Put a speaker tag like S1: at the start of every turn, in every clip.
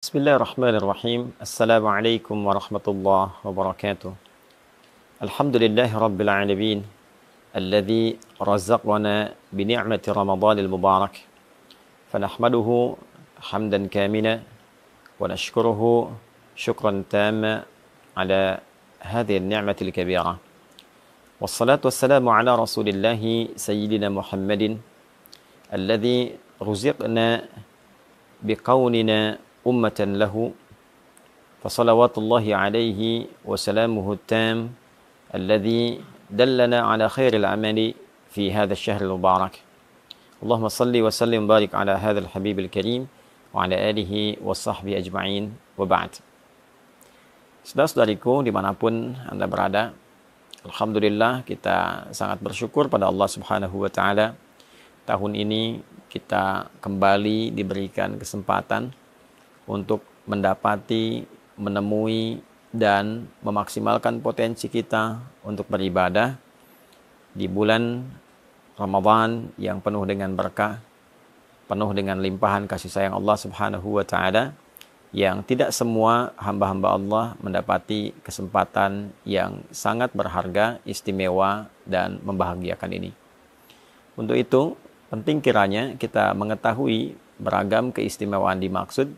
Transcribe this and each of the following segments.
S1: Bismillahirrahmanirrahim. Assalamualaikum warahmatullahi wabarakatuh. Alhamdulillahi rabbil alamin. Alladhi razaqana bi ni'mati Ramadanil mubarak. Fanahmaduhu hamdan kamila wa nashkuruhu syukran tamma ala hadhihi an-ni'matil kabira. Wassalatu wassalamu ala rasulillahi sayyidina Muhammadin alladhi ruziqna biqaunina ummatan lahu fasalawatullahi alaihi wa salamuhu tam alladhi dallana ala khairil amali fi hadha asy-syahril mubarak. Allahumma salli wa sallim barik ala hadzal habibil karim wa ala alihi wa sahbihi ajma'in wa ba'd. Saudara-saudariku dimanapun Anda berada, alhamdulillah kita sangat bersyukur pada Allah Subhanahu wa taala. Tahun ini kita kembali diberikan kesempatan untuk mendapati, menemui, dan memaksimalkan potensi kita untuk beribadah di bulan Ramadan yang penuh dengan berkah, penuh dengan limpahan kasih sayang Allah Subhanahu wa taala, yang tidak semua hamba-hamba Allah mendapati kesempatan yang sangat berharga, istimewa, dan membahagiakan ini. Untuk itu, penting kiranya kita mengetahui beragam keistimewaan dimaksud,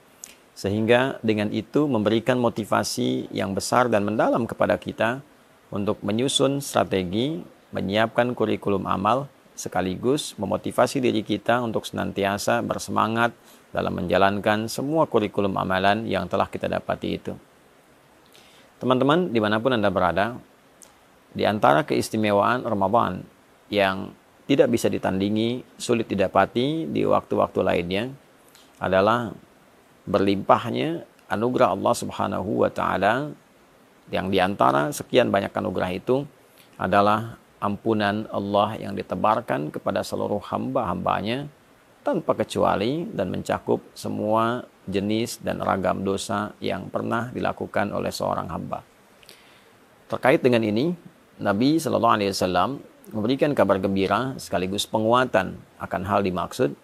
S1: sehingga dengan itu memberikan motivasi yang besar dan mendalam kepada kita untuk menyusun strategi, menyiapkan kurikulum amal, sekaligus memotivasi diri kita untuk senantiasa bersemangat dalam menjalankan semua kurikulum amalan yang telah kita dapati itu. Teman-teman, dimanapun Anda berada, di antara keistimewaan Ramadan yang tidak bisa ditandingi, sulit didapati di waktu-waktu lainnya adalah berlimpahnya anugerah Allah Subhanahu wa taala, yang diantara sekian banyak anugerah itu adalah ampunan Allah yang ditebarkan kepada seluruh hamba-hambanya tanpa kecuali dan mencakup semua jenis dan ragam dosa yang pernah dilakukan oleh seorang hamba. Terkait dengan ini, Nabi Shallallahu Alaihi Wasallam memberikan kabar gembira sekaligus penguatan akan hal dimaksud,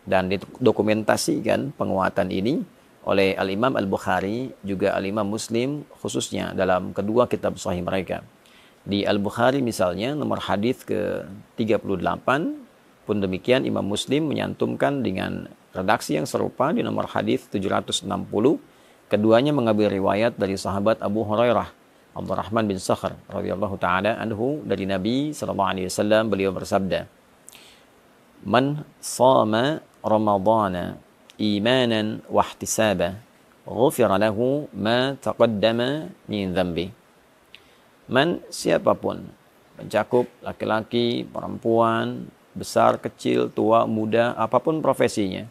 S1: dan didokumentasikan penguatan ini oleh Al-Imam Al-Bukhari juga Al-Imam Muslim, khususnya dalam kedua kitab sahih mereka. Di Al-Bukhari misalnya nomor hadis ke-38, pun demikian Imam Muslim menyantumkan dengan redaksi yang serupa di nomor hadis 760. Keduanya mengambil riwayat dari sahabat Abu Hurairah Abdurrahman bin Sakhr radhiyallahu taala anhu dari Nabi sallallahu alaihi wasallam, beliau bersabda, "Man shama Ramadana imanan wa ihtisaba, ghufira lahu ma taqaddama min dhanbi." Man, siapapun, mencakup laki-laki, perempuan, besar, kecil, tua, muda, apapun profesinya.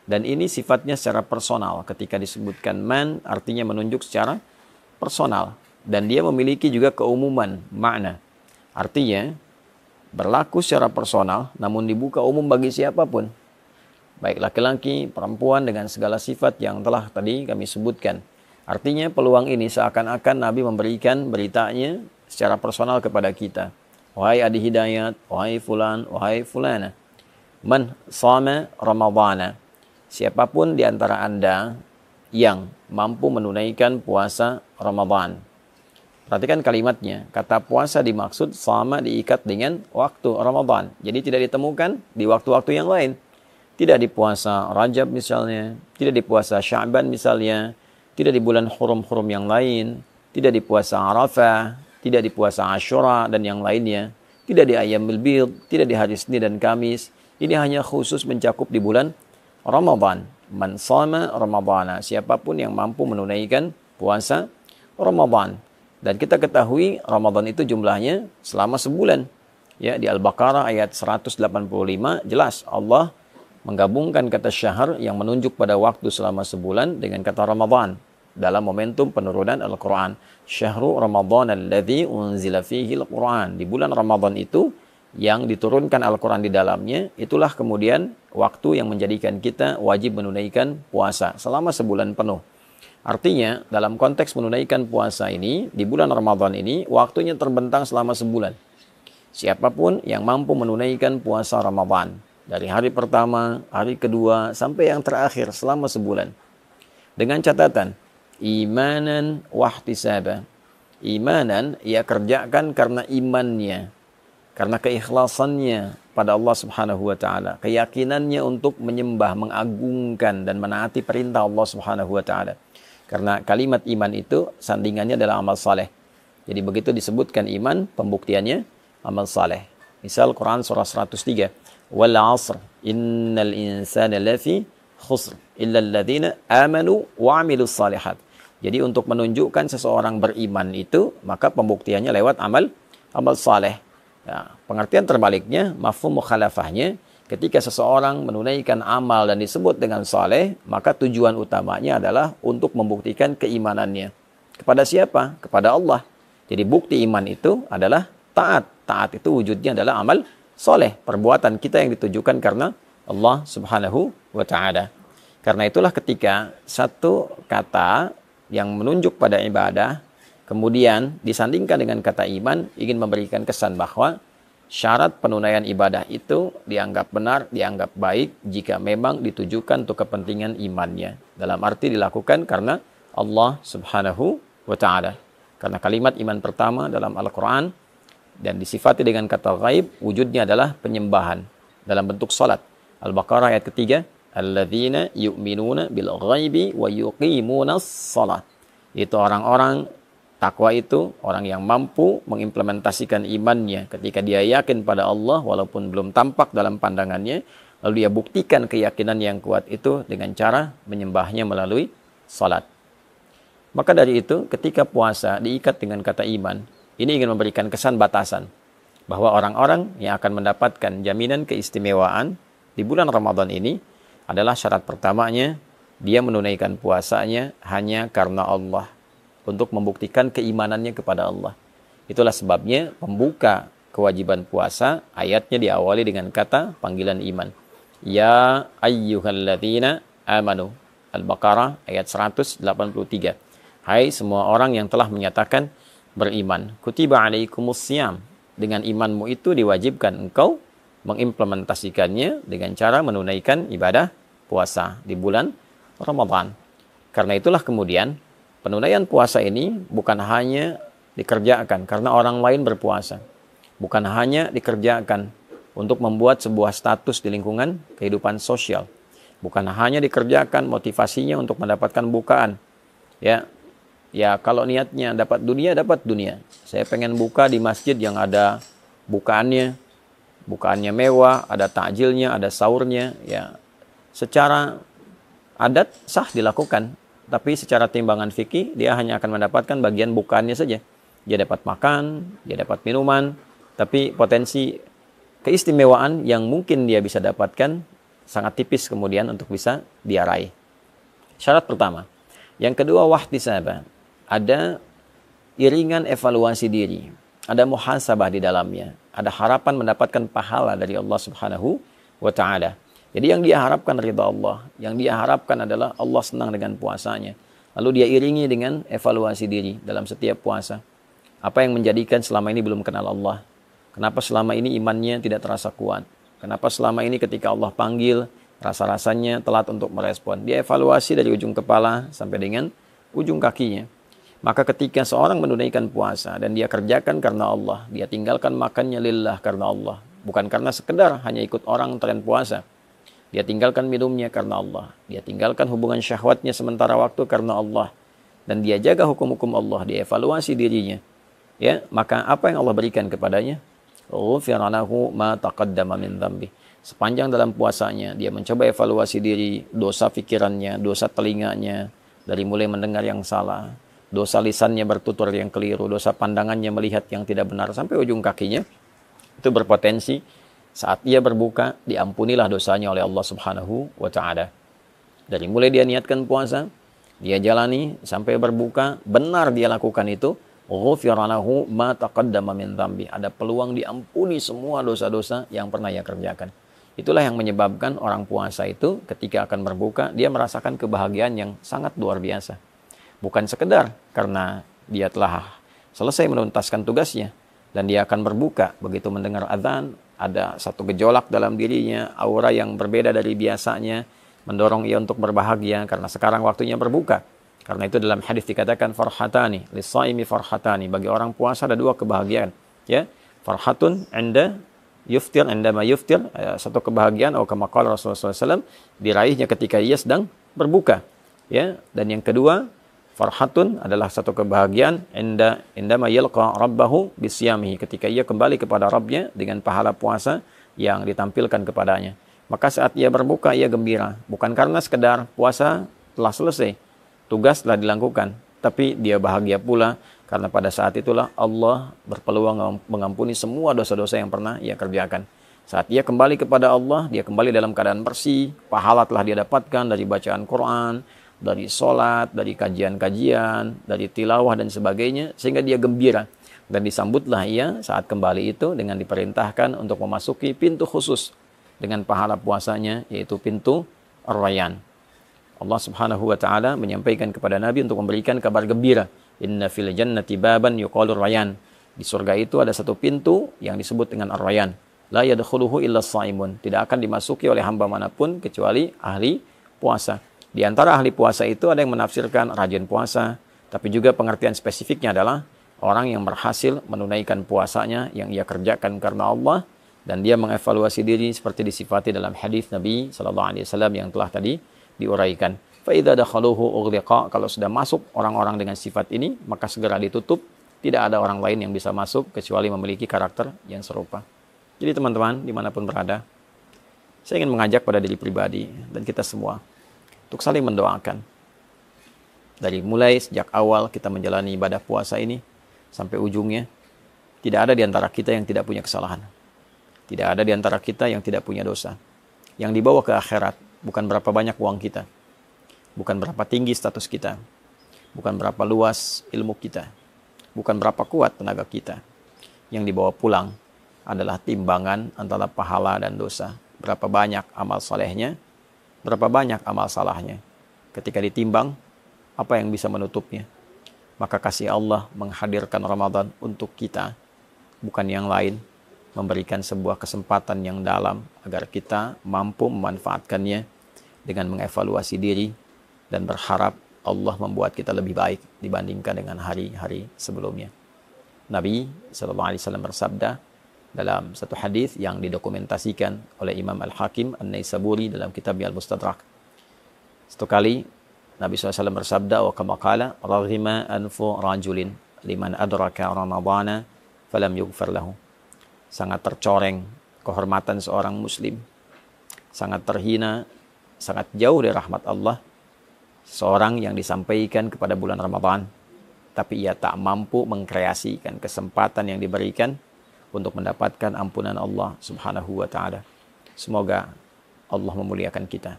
S1: Dan ini sifatnya secara personal. Ketika disebutkan man, artinya menunjuk secara personal. Dan dia memiliki juga keumuman makna. Artinya, berlaku secara personal, namun dibuka umum bagi siapapun. Baik laki-laki, perempuan, dengan segala sifat yang telah tadi kami sebutkan. Artinya peluang ini seakan-akan Nabi memberikan beritanya secara personal kepada kita. Wahai Adi Hidayat, wahai fulan, wahai fulana. Man shama Ramadana. Siapapun di antara Anda yang mampu menunaikan puasa Ramadan. Perhatikan kalimatnya, kata puasa dimaksud sama diikat dengan waktu Ramadan. Jadi tidak ditemukan di waktu-waktu yang lain. Tidak di puasa Rajab misalnya, tidak di puasa Sya'ban misalnya, tidak di bulan hurum-hurum yang lain, tidak di puasa Arafah, tidak di puasa Asyura dan yang lainnya, tidak di Ayyamul Bid, tidak di hari Senin dan Kamis. Ini hanya khusus mencakup di bulan Ramadan. Man shama Ramadana, siapapun yang mampu menunaikan puasa Ramadan. Dan kita ketahui Ramadan itu jumlahnya selama sebulan. Ya, di Al-Baqarah ayat 185 jelas Allah menggabungkan kata syahr yang menunjuk pada waktu selama sebulan dengan kata Ramadan dalam momentum penurunan Al-Quran. Syahru Ramadan alladzi unzila fihi Al-Quran. Di bulan Ramadan itu yang diturunkan Al-Quran di dalamnya, itulah kemudian waktu yang menjadikan kita wajib menunaikan puasa selama sebulan penuh. Artinya, dalam konteks menunaikan puasa ini, di bulan Ramadan ini, waktunya terbentang selama sebulan. Siapapun yang mampu menunaikan puasa Ramadan, dari hari pertama, hari kedua, sampai yang terakhir selama sebulan. Dengan catatan imanan wahtisaba. Imanan ia kerjakan karena imannya, karena keikhlasannya pada Allah Subhanahu wa taala, keyakinannya untuk menyembah, mengagungkan dan menaati perintah Allah Subhanahu wa taala. Karena kalimat iman itu sandingannya adalah amal saleh. Jadi begitu disebutkan iman, pembuktiannya amal saleh. Misal Quran surah 103, wal 'asr innal insana lafi khusr illa alladziina amanu wa 'amilus shalihat. Jadi untuk menunjukkan seseorang beriman itu, maka pembuktiannya lewat amal saleh. Ya, pengertian terbaliknya, mafhum mukhalafahnya, ketika seseorang menunaikan amal dan disebut dengan saleh, maka tujuan utamanya adalah untuk membuktikan keimanannya. Kepada siapa? Kepada Allah. Jadi bukti iman itu adalah taat. Taat itu wujudnya adalah amal soleh. Perbuatan kita yang ditujukan karena Allah Subhanahu wa ta'ala. Karena itulah ketika satu kata yang menunjuk pada ibadah, kemudian disandingkan dengan kata iman, ingin memberikan kesan bahwa syarat penunaian ibadah itu dianggap benar, dianggap baik jika memang ditujukan untuk kepentingan imannya. Dalam arti dilakukan karena Allah Subhanahu wa ta'ala. Karena kalimat iman pertama dalam Al-Quran dan disifati dengan kata ghaib, wujudnya adalah penyembahan dalam bentuk salat. Al-Baqarah ayat ketiga, alladzina yu'minuna bil ghaibi wa yuqimunas salat. Itu orang-orang takwa itu, orang yang mampu mengimplementasikan imannya ketika dia yakin pada Allah walaupun belum tampak dalam pandangannya, lalu dia buktikan keyakinan yang kuat itu dengan cara menyembahnya melalui salat. Maka dari itu, ketika puasa diikat dengan kata iman, ini ingin memberikan kesan batasan bahwa orang-orang yang akan mendapatkan jaminan keistimewaan di bulan Ramadan ini adalah syarat pertamanya, dia menunaikan puasanya hanya karena Allah, untuk membuktikan keimanannya kepada Allah. Itulah sebabnya pembuka kewajiban puasa, ayatnya diawali dengan kata panggilan iman. Ya ayyuhalladzina amanu. Al-Baqarah ayat 183. Hai semua orang yang telah menyatakan beriman. Kutiba alaikumusiyam. Dengan imanmu itu diwajibkan engkau mengimplementasikannya dengan cara menunaikan ibadah puasa di bulan Ramadan. Karena itulah kemudian penunaian puasa ini bukan hanya dikerjakan karena orang lain berpuasa. Bukan hanya dikerjakan untuk membuat sebuah status di lingkungan kehidupan sosial. Bukan hanya dikerjakan motivasinya untuk mendapatkan bukaan. Ya kalau niatnya dapat dunia, dapat dunia. Saya pengen buka di masjid yang ada bukaannya mewah, ada takjilnya, ada sahurnya. Ya, secara adat sah dilakukan, tapi secara timbangan fikih dia hanya akan mendapatkan bagian bukaannya saja. Dia dapat makan, dia dapat minuman, tapi potensi keistimewaan yang mungkin dia bisa dapatkan sangat tipis kemudian untuk bisa dia raih. Syarat pertama. Yang kedua, wahtisaba. Ada iringan evaluasi diri, ada muhasabah di dalamnya, ada harapan mendapatkan pahala dari Allah Subhanahu wa ta'ala. Jadi yang dia harapkan ridha Allah, yang dia harapkan adalah Allah senang dengan puasanya. Lalu dia iringi dengan evaluasi diri dalam setiap puasa. Apa yang menjadikan selama ini belum kenal Allah? Kenapa selama ini imannya tidak terasa kuat? Kenapa selama ini ketika Allah panggil, rasa-rasanya telat untuk merespon? Dia evaluasi dari ujung kepala sampai dengan ujung kakinya. Maka ketika seorang menunaikan puasa dan dia kerjakan karena Allah, dia tinggalkan makannya lillah karena Allah, bukan karena sekedar hanya ikut orang tren puasa. Dia tinggalkan minumnya karena Allah, dia tinggalkan hubungan syahwatnya sementara waktu karena Allah, dan dia jaga hukum-hukum Allah, dia evaluasi dirinya. Ya, maka apa yang Allah berikan kepadanya? Ghufira lahu ma taqaddama min dzambi. Sepanjang dalam puasanya dia mencoba evaluasi diri, dosa pikirannya, dosa telinganya dari mulai mendengar yang salah, dosa lisannya bertutur yang keliru, dosa pandangannya melihat yang tidak benar, sampai ujung kakinya, itu berpotensi saat ia berbuka, diampunilah dosanya oleh Allah Subhanahu wa ta'ala. Dari mulai dia niatkan puasa, dia jalani, sampai berbuka, benar dia lakukan itu, ghufira lahu ma taqaddama min dzambi. Ada peluang diampuni semua dosa-dosa yang pernah ia kerjakan. Itulah yang menyebabkan orang puasa itu ketika akan berbuka, dia merasakan kebahagiaan yang sangat luar biasa. Bukan sekedar karena dia telah selesai menuntaskan tugasnya dan dia akan berbuka. Begitu mendengar azan, ada satu gejolak dalam dirinya, aura yang berbeda dari biasanya. mendorong ia untuk berbahagia karena sekarang waktunya berbuka. Karena itu dalam hadis dikatakan farhatani lis-shaimi farhatani, bagi orang puasa ada dua kebahagiaan, ya. Farhatun 'inda yuftir, 'indama yuftir, satu kebahagiaan atau kama qala Rasulullah SAW, diraihnya ketika ia sedang berbuka, ya. Dan yang kedua, farhatun adalah satu kebahagiaan indama yalqa rabbahu bisyamihi, ketika ia kembali kepada Rabbnya dengan pahala puasa yang ditampilkan kepadanya. Maka saat ia berbuka ia gembira, bukan karena sekedar puasa telah selesai, tugas telah dilakukan, tapi dia bahagia pula karena pada saat itulah Allah berpeluang mengampuni semua dosa-dosa yang pernah ia kerjakan. Saat ia kembali kepada Allah, dia kembali dalam keadaan bersih, pahala telah dia dapatkan dari bacaan Quran, dari sholat, dari kajian-kajian, dari tilawah dan sebagainya, sehingga dia gembira. Dan disambutlah ia saat kembali itu dengan diperintahkan untuk memasuki pintu khusus dengan pahala puasanya, yaitu pintu Ar-Rayyan. Allah Subhanahu wa taala menyampaikan kepada Nabi untuk memberikan kabar gembira. Inna fil jannati baban yuqalu Rayyan. Di surga itu ada satu pintu yang disebut dengan Ar-Rayyan. La yadkhuluhu illa shaimun. Tidak akan dimasuki oleh hamba manapun kecuali ahli puasa. Di antara ahli puasa itu ada yang menafsirkan rajin puasa, tapi juga pengertian spesifiknya adalah orang yang berhasil menunaikan puasanya yang ia kerjakan karena Allah, dan dia mengevaluasi diri seperti disifati dalam hadis Nabi SAW yang telah tadi diuraikan. Fa'idha dakhaluhu ughliqa, kalau sudah masuk orang-orang dengan sifat ini, maka segera ditutup. Tidak ada orang lain yang bisa masuk kecuali memiliki karakter yang serupa. Jadi teman-teman, dimanapun berada, saya ingin mengajak pada diri pribadi dan kita semua untuk saling mendoakan. Dari mulai sejak awal kita menjalani ibadah puasa ini sampai ujungnya, tidak ada di antara kita yang tidak punya kesalahan. Tidak ada di antara kita yang tidak punya dosa. Yang dibawa ke akhirat bukan berapa banyak uang kita, bukan berapa tinggi status kita, bukan berapa luas ilmu kita, bukan berapa kuat tenaga kita. Yang dibawa pulang adalah timbangan antara pahala dan dosa. Berapa banyak amal salehnya, berapa banyak amal salahnya. Ketika ditimbang, apa yang bisa menutupnya? Maka kasih Allah menghadirkan Ramadan untuk kita, bukan yang lain, memberikan sebuah kesempatan yang dalam agar kita mampu memanfaatkannya dengan mengevaluasi diri dan berharap Allah membuat kita lebih baik dibandingkan dengan hari-hari sebelumnya. Nabi SAW bersabda dalam satu hadis yang didokumentasikan oleh Imam Al-Hakim An-Naisaburi dalam kitabnya Al-Mustadrak. Satu kali Nabi SAW bersabda, wa kama qala raghima anfu rajulin liman adraka ramadhana falam yughfar lahu. Sangat tercoreng kehormatan seorang muslim, sangat terhina, sangat jauh dari rahmat Allah seorang yang disampaikan kepada bulan Ramadan, tapi ia tak mampu mengkreasikan kesempatan yang diberikan untuk mendapatkan ampunan Allah Subhanahu wa taala. Semoga Allah memuliakan kita,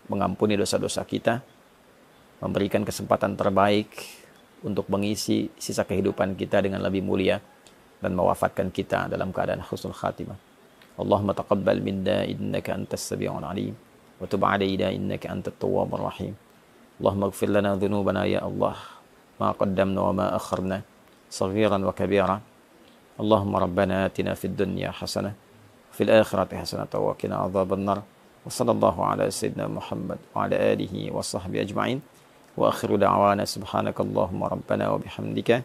S1: mengampuni dosa-dosa kita, memberikan kesempatan terbaik untuk mengisi sisa kehidupan kita dengan lebih mulia, dan mewafatkan kita dalam keadaan husnul khatimah. Allahumma taqabbal minna innaka antas sami'ul alim wa tub 'alaina innaka antat tawwabur rahim. Allahumma ighfir lana dhunubana ya Allah, ma qaddamna wa ma akharna, saghiran wa kabira. Allahumma rabbana atina fid dunya hasanah wa fil akhirati hasanah wa qina adzaban nar. Wa sallallahu ala sayyidina Muhammad wa ala alihi wa sahbihi ajma'in. Wa akhiru da'wana subhanakallahumma rabbana wa bihamdika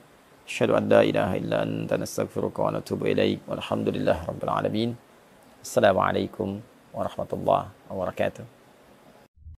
S1: asyhadu an la ilaha illa anta nastaghfiruka wa natubu ilaik. Walhamdulillahi rabbil alamin. Assalamualaikum warahmatullahi wabarakatuh.